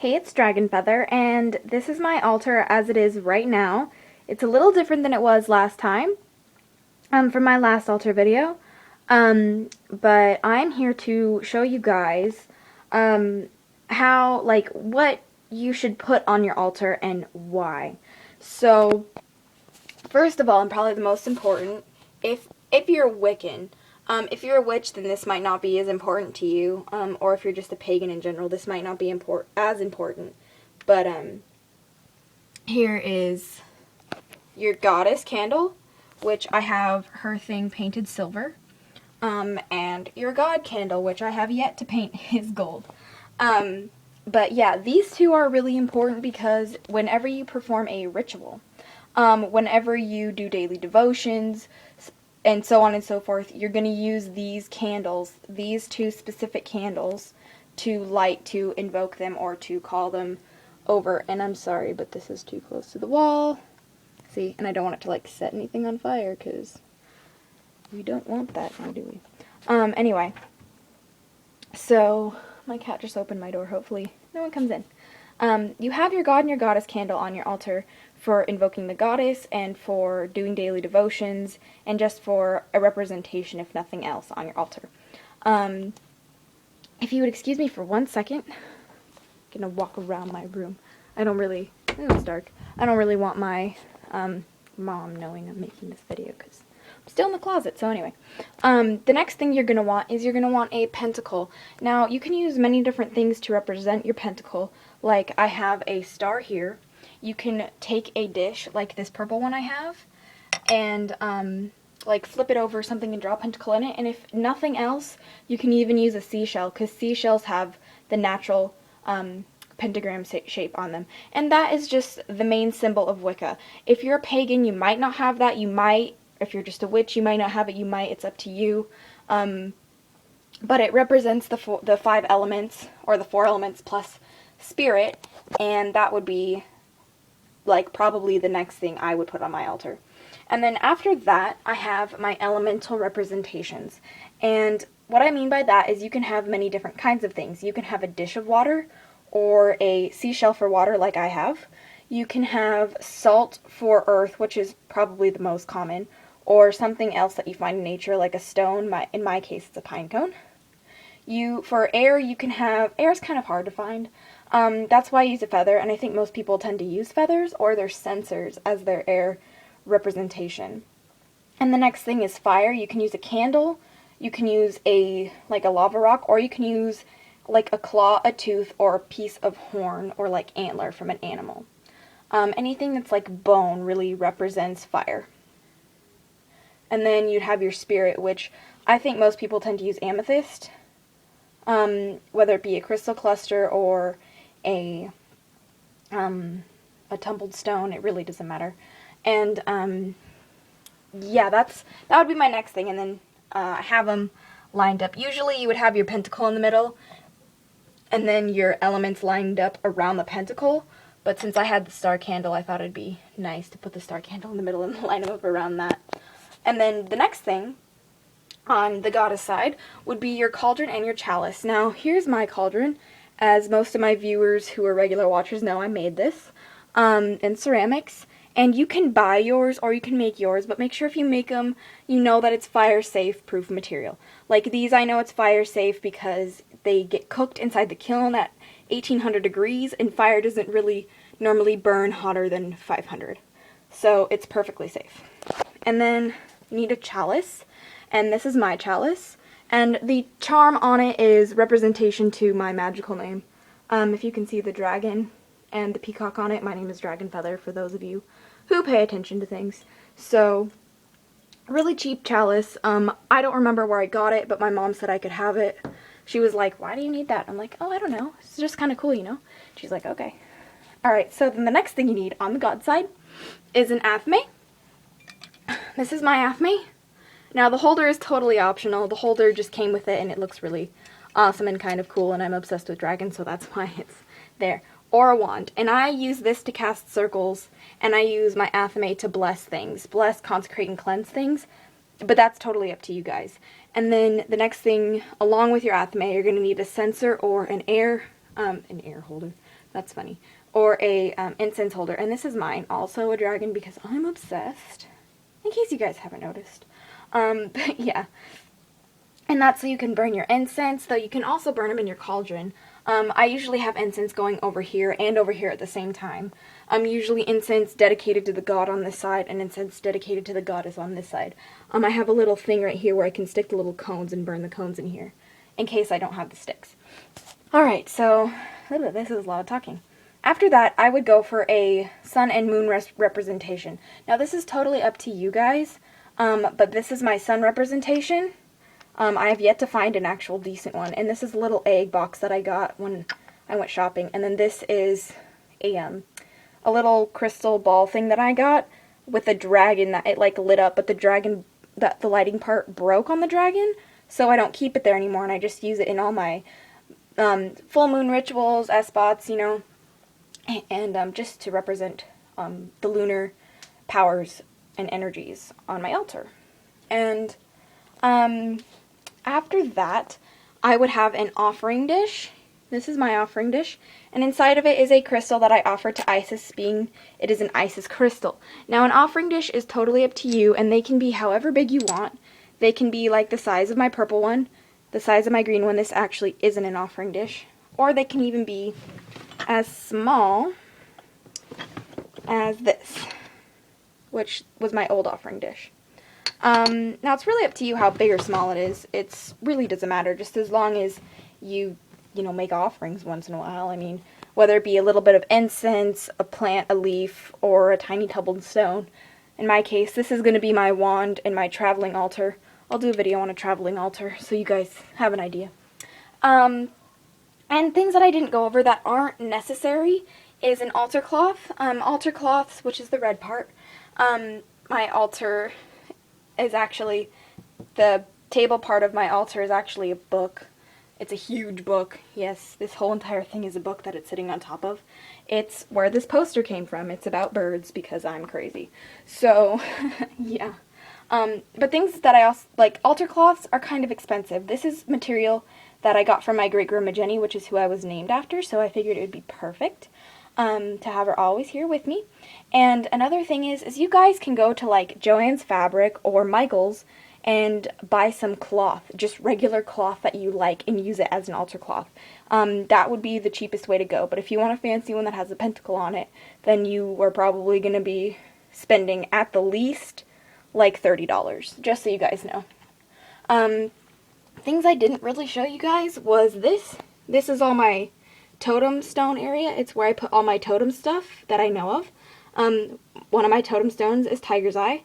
Hey, it's DragonFeather, and this is my altar as it is right now. It's a little different than it was last time, from my last altar video, but I'm here to show you guys, what you should put on your altar and why. So, first of all, and probably the most important, if you're a Wiccan, if you're a witch, then this might not be as important to you, or if you're just a pagan in general, this might not be as important. But, here is your goddess candle, which I have her thing painted silver, and your god candle, which I have yet to paint his gold. But yeah, these two are really important because whenever you perform a ritual, whenever you do daily devotions, and so on and so forth, you're going to use these candles, these two specific candles, to light to invoke them or to call them over. And I'm sorry, but this is too close to the wall. See, and I don't want it to like set anything on fire because we don't want that now, do we? Anyway, so my cat just opened my door. Hopefully no one comes in. You have your god and your goddess candle on your altar for invoking the goddess and for doing daily devotions and just for a representation, if nothing else, on your altar. If you would excuse me for 1 second, I'm gonna walk around my room. It's dark. I don't really want my mom knowing I'm making this video because I'm still in the closet. So anyway, the next thing you're gonna want is a pentacle. Now you can use many different things to represent your pentacle. Like I have a star here. You can take a dish like this purple one I have and like flip it over something and draw a pentacle in it. And if nothing else, you can even use a seashell because seashells have the natural pentagram shape on them. And that is just the main symbol of Wicca. If you're a pagan, you might not have that. You might, if you're just a witch, you might not have it. You might, it's up to you. But it represents the 5 elements, or the 4 elements plus spirit, and that would be like probably the next thing I would put on my altar. And then after that, I have my elemental representations. And what I mean by that is you can have many different kinds of things. You can have a dish of water or a seashell for water like I have. You can have salt for earth, which is probably the most common, or something else that you find in nature like a stone. In my case, it's a pine cone. For air, you can have, air's kind of hard to find. That's why I use a feather, and I think most people tend to use feathers or their censers as their air representation. And the next thing is fire. You can use a candle, you can use a lava rock, or you can use like a claw, a tooth, or a piece of horn or like antler from an animal. Anything that's like bone really represents fire. And then you'd have your spirit, which I think most people tend to use amethyst, whether it be a crystal cluster or a tumbled stone. It really doesn't matter. And yeah, that would be my next thing. And then I have them lined up. Usually you would have your pentacle in the middle and then your elements lined up around the pentacle. But since I had the star candle, I thought it'd be nice to put the star candle in the middle and line them up around that. And then the next thing on the goddess side would be your cauldron and your chalice. Now, here's my cauldron. As most of my viewers who are regular watchers know, I made this in ceramics. And you can buy yours or you can make yours, but make sure if you make them, you know that it's fire-safe proof material. Like these, I know it's fire-safe because they get cooked inside the kiln at 1800 degrees, and fire doesn't really normally burn hotter than 500. So it's perfectly safe. And then you need a chalice, and this is my chalice. And the charm on it is representation to my magical name. If you can see the dragon and the peacock on it, my name is DragonFeather, for those of you who pay attention to things. So, really cheap chalice. I don't remember where I got it, but my mom said I could have it. She was like, why do you need that? I'm like, oh, I don't know. It's just kind of cool, you know? She's like, okay. Alright, so then the next thing you need on the god side is an athame. This is my athame. Now, the holder is totally optional. The holder just came with it, and it looks really awesome and kind of cool, and I'm obsessed with dragons, so that's why it's there. Or a wand. And I use this to cast circles, and I use my athame to bless things. Bless, consecrate, and cleanse things. But that's totally up to you guys. And then the next thing, along with your athame, you're going to need a censer or an air An ear holder. That's funny. Or a incense holder. And this is mine, also a dragon, because I'm obsessed. In case you guys haven't noticed. But yeah. And that's so you can burn your incense, though you can also burn them in your cauldron. I usually have incense going over here and over here at the same time. Usually incense dedicated to the god on this side, and incense dedicated to the goddess on this side. I have a little thing right here where I can stick the little cones and burn the cones in here, in case I don't have the sticks. Alright, so, this is a lot of talking. After that, I would go for a sun and moon representation. Now, this is totally up to you guys, but this is my sun representation. I have yet to find an actual decent one, and this is a little egg box that I got when I went shopping, and then this is a little crystal ball thing that I got with a dragon that it, like, lit up, but the dragon, the lighting part broke on the dragon, so I don't keep it there anymore, and I just use it in all my full moon rituals, spots, you know, and just to represent the lunar powers and energies on my altar. And after that, I would have an offering dish. This is my offering dish, and inside of it is a crystal that I offer to Isis, being it is an Isis crystal. Now, an offering dish is totally up to you, and they can be however big you want. They can be like the size of my purple one, the size of my green one. This actually isn't an offering dish. Or they can even be as small as this, which was my old offering dish. Now, it's really up to you how big or small it is. It really doesn't matter, just as long as you know, make offerings once in a while. I mean, whether it be a little bit of incense, a plant, a leaf, or a tiny tumbled stone. In my case, this is going to be my wand and my traveling altar. I'll do a video on a traveling altar so you guys have an idea. And things that I didn't go over that aren't necessary is an altar cloth. Altar cloths, which is the red part. My altar is actually, the table part of my altar is actually a book. It's a huge book. Yes, this whole entire thing is a book that it's sitting on top of. It's where this poster came from. It's about birds because I'm crazy. So, yeah. But things that I also, like, altar cloths are kind of expensive. This is material that I got from my great grandma Jenny, which is who I was named after, so I figured it would be perfect to have her always here with me. And another thing is you guys can go to, like, Joann's Fabric or Michael's and buy some cloth, just regular cloth that you like, and use it as an altar cloth. That would be the cheapest way to go. But if you want a fancy one that has a pentacle on it, then you are probably going to be spending at the least like $30, just so you guys know. Things I didn't really show you guys was this. This is all my totem stone area. It's where I put all my totem stuff that I know of. One of my totem stones is Tiger's Eye.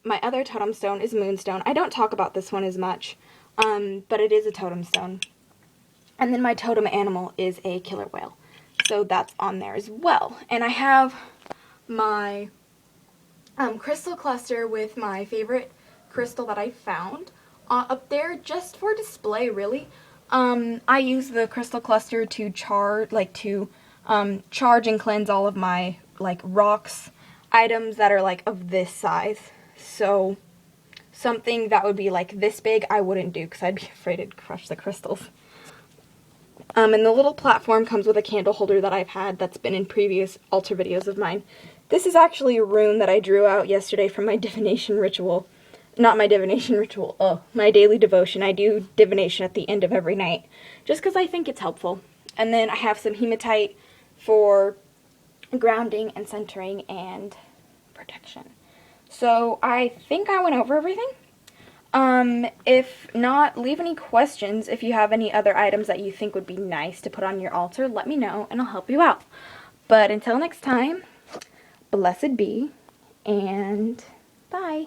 My other totem stone is Moonstone. I don't talk about this one as much, but it is a totem stone. And then my totem animal is a killer whale. So that's on there as well. And I have my crystal cluster with my favorite crystal that I found up there just for display, really. I use the crystal cluster to charge and cleanse all of my, like, rocks, items that are, like, of this size. So something that would be, like, this big, I wouldn't do because I'd be afraid it'd crush the crystals. And the little platform comes with a candle holder that I've had that's been in previous altar videos of mine. This is actually a rune that I drew out yesterday from my divination ritual. Not my divination ritual, my daily devotion. I do divination at the end of every night, just because I think it's helpful. And then I have some hematite for grounding and centering and protection. So I think I went over everything. If not, leave any questions. If you have any other items that you think would be nice to put on your altar, let me know and I'll help you out. But until next time, blessed be, and bye.